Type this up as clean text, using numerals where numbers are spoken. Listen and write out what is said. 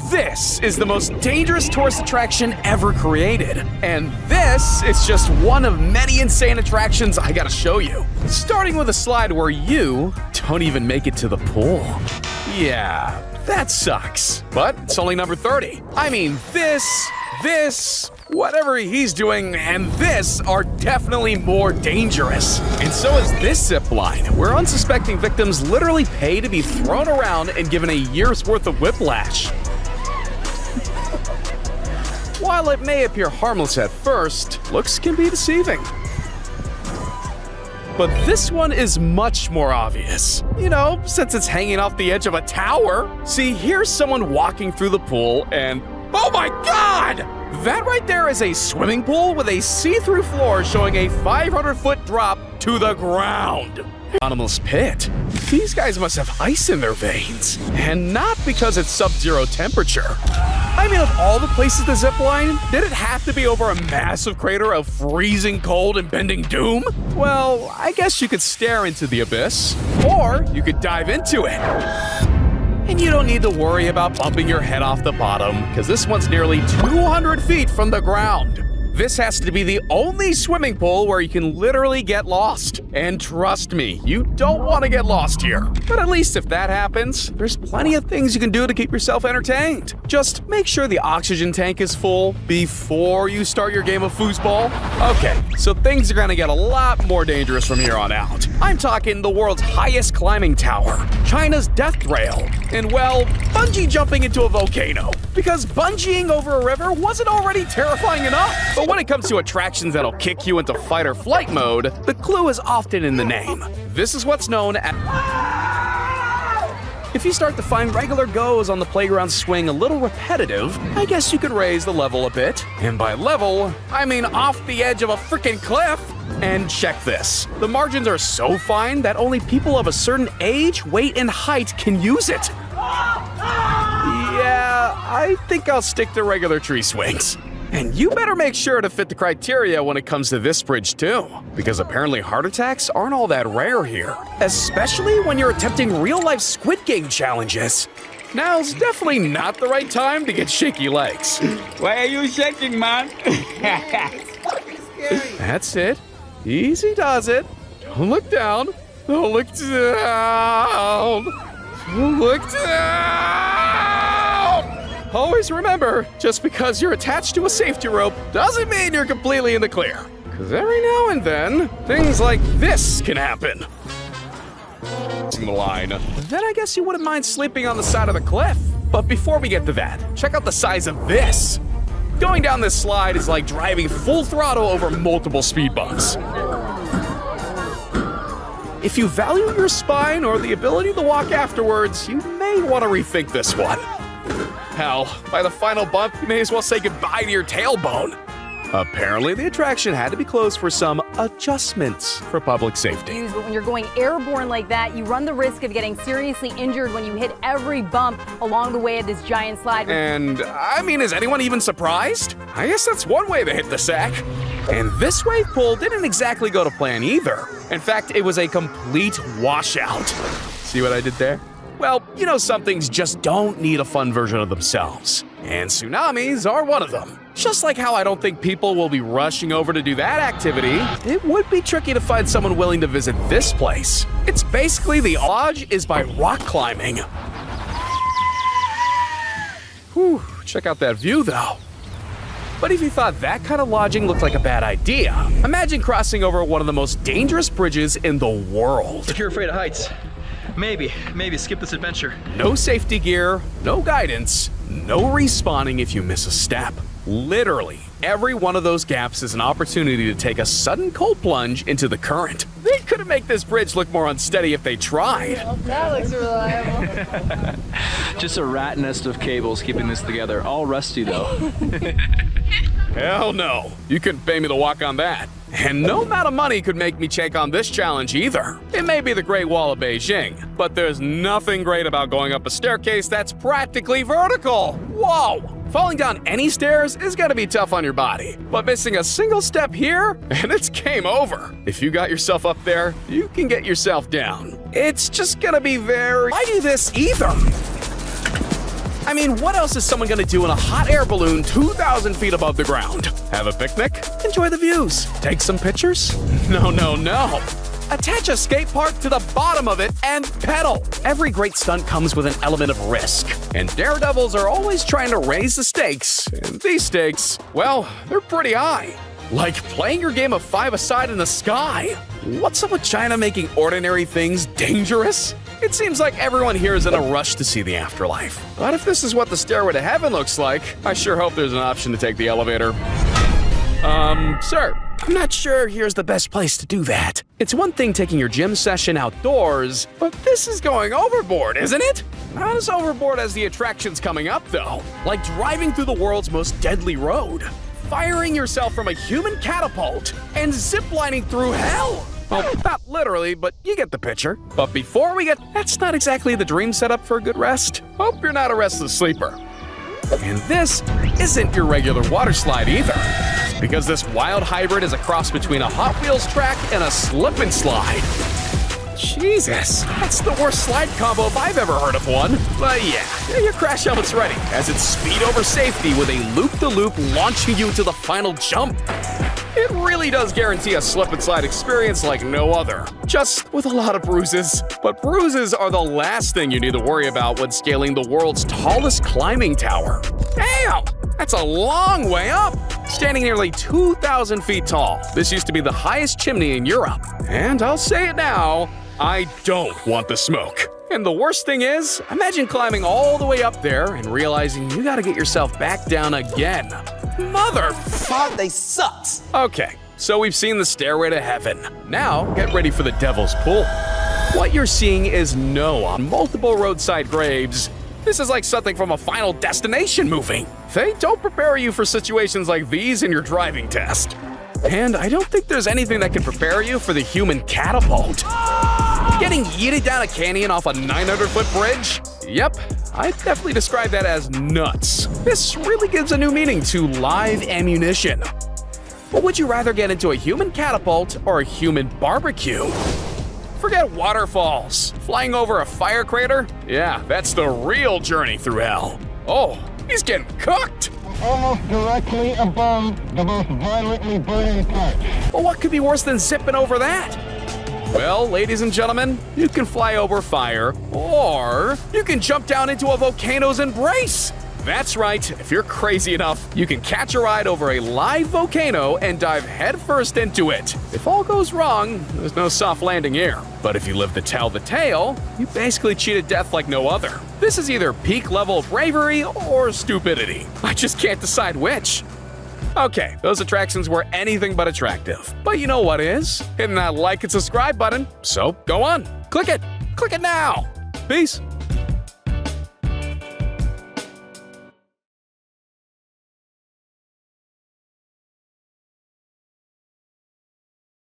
This is the most dangerous tourist attraction ever created. And this is just one of many insane attractions I gotta show you. Starting with a slide where you don't even make it to the pool. Yeah, that sucks. But it's only number 30. I mean, this, whatever he's doing, and this are definitely more dangerous. And so is this zip line, where unsuspecting victims literally pay to be thrown around and given a year's worth of whiplash. While it may appear harmless at first, looks can be deceiving. But this one is much more obvious. You know, since it's hanging off the edge of a tower. See, here's someone walking through the pool and oh my God! That right there is a swimming pool with a see-through floor showing a 500-foot drop to the ground. Bottomless pit. These guys must have ice in their veins. And not because it's sub-zero temperature. I mean, of all the places to zipline, did it have to be over a massive crater of freezing cold and bending doom? Well, I guess you could stare into the abyss, or you could dive into it. And you don't need to worry about bumping your head off the bottom, because this one's nearly 200 feet from the ground. This has to be the only swimming pool where you can literally get lost. And trust me, you don't want to get lost here. But at least if that happens, there's plenty of things you can do to keep yourself entertained. Just make sure the oxygen tank is full before you start your game of foosball. Okay, so things are gonna get a lot more dangerous from here on out. I'm talking the world's highest climbing tower, China's death rail, and well, bungee jumping into a volcano. Because bungeeing over a river wasn't already terrifying enough. But when it comes to attractions that'll kick you into fight or flight mode, the clue is often in the name. This is what's known as... If you start to find regular goes on the playground swing a little repetitive, I guess you could raise the level a bit. And by level, I mean off the edge of a freaking cliff. And check this. The margins are so fine that only people of a certain age, weight, and height can use it. Yeah, I think I'll stick to regular tree swings. And you better make sure to fit the criteria when it comes to this bridge too, because apparently heart attacks aren't all that rare here, especially when you're attempting real-life Squid Game challenges. Now's definitely not the right time to get shaky legs. Why are you shaking, man? That's it. Easy does it. Don't look down. Don't look down. Don't look down. Always remember, just because you're attached to a safety rope doesn't mean you're completely in the clear. Because every now and then, things like this can happen. The line. Then I guess you wouldn't mind sleeping on the side of the cliff. But before we get to that, check out the size of this. Going down this slide is like driving full throttle over multiple speed bumps. If you value your spine or the ability to walk afterwards, you may want to rethink this one. Hell, by the final bump, you may as well say goodbye to your tailbone. Apparently, the attraction had to be closed for some adjustments for public safety. But when you're going airborne like that, you run the risk of getting seriously injured when you hit every bump along the way of this giant slide. And, I mean, is anyone even surprised? I guess that's one way to hit the sack. And this wave pool didn't exactly go to plan either. In fact, it was a complete washout. See what I did there? Well, you know some things just don't need a fun version of themselves. And tsunamis are one of them. Just like how I don't think people will be rushing over to do that activity, it would be tricky to find someone willing to visit this place. It's basically the lodge is by rock climbing. Whew, check out that view though. But if you thought that kind of lodging looked like a bad idea, imagine crossing over one of the most dangerous bridges in the world. If you're afraid of heights, maybe skip this adventure. No safety gear, no guidance, no respawning if you miss a step. Literally, every one of those gaps is an opportunity to take a sudden cold plunge into the current. They couldn't make this bridge look more unsteady if they tried. That looks reliable. Just a rat nest of cables keeping this together. All rusty though. Hell no, you couldn't pay me to walk on that. And no amount of money could make me take on this challenge either. It may be the Great Wall of Beijing, but there's nothing great about going up a staircase that's practically vertical. Whoa! Falling down any stairs is gonna be tough on your body, but missing a single step here, and it's game over. If you got yourself up there, you can get yourself down. It's just gonna be very... Why do this either? I mean, what else is someone gonna do in a hot air balloon 2,000 feet above the ground? Have a picnic? Enjoy the views? Take some pictures? No, no, no. Attach a skate park to the bottom of it and pedal. Every great stunt comes with an element of risk, and daredevils are always trying to raise the stakes. And these stakes, well, they're pretty high. Like playing your game of five-a-side in the sky. What's up with China making ordinary things dangerous? It seems like everyone here is in a rush to see the afterlife. But if this is what the stairway to heaven looks like, I sure hope there's an option to take the elevator. Sir, I'm not sure here's the best place to do that. It's one thing taking your gym session outdoors, but this is going overboard, isn't it? Not as overboard as the attractions coming up, though. Like driving through the world's most deadly road, firing yourself from a human catapult, and ziplining through hell. Well, not literally, but you get the picture. But before we get... That's not exactly the dream setup for a good rest. Hope you're not a restless sleeper. And this isn't your regular water slide either, because this wild hybrid is a cross between a Hot Wheels track and a slip and slide. Jesus, that's the worst slide combo if I've ever heard of one. But yeah, get your crash helmet's ready, as it's speed over safety with a loop-the-loop launching you to the final jump. It really does guarantee a slip and slide experience like no other, just with a lot of bruises. But bruises are the last thing you need to worry about when scaling the world's tallest climbing tower. Damn, that's a long way up! Standing nearly 2,000 feet tall, this used to be the highest chimney in Europe. And I'll say it now, I don't want the smoke. And the worst thing is, imagine climbing all the way up there and realizing you gotta get yourself back down again. Motherfuck, they sucks. Okay, so we've seen the stairway to heaven. Now, get ready for the devil's pool. What you're seeing is no on multiple roadside graves. This is like something from a Final Destination movie. They don't prepare you for situations like these in your driving test. And I don't think there's anything that can prepare you for the human catapult. Getting yeeted down a canyon off a 900-foot bridge? Yep, I'd definitely describe that as nuts. This really gives a new meaning to live ammunition. But would you rather get into a human catapult or a human barbecue? Forget waterfalls. Flying over a fire crater? Yeah, that's the real journey through hell. Oh, he's getting cooked! Almost directly above the most violently burning part. Well, what could be worse than zipping over that? Well, ladies and gentlemen, you can fly over fire, or you can jump down into a volcano's embrace. That's right, if you're crazy enough, you can catch a ride over a live volcano and dive headfirst into it. If all goes wrong, there's no soft landing here. But if you live to tell the tale, you basically cheated death like no other. This is either peak level bravery or stupidity. I just can't decide which. Okay, those attractions were anything but attractive. But you know what is? Hitting that like and subscribe button. So go on, click it. Click it now. Peace.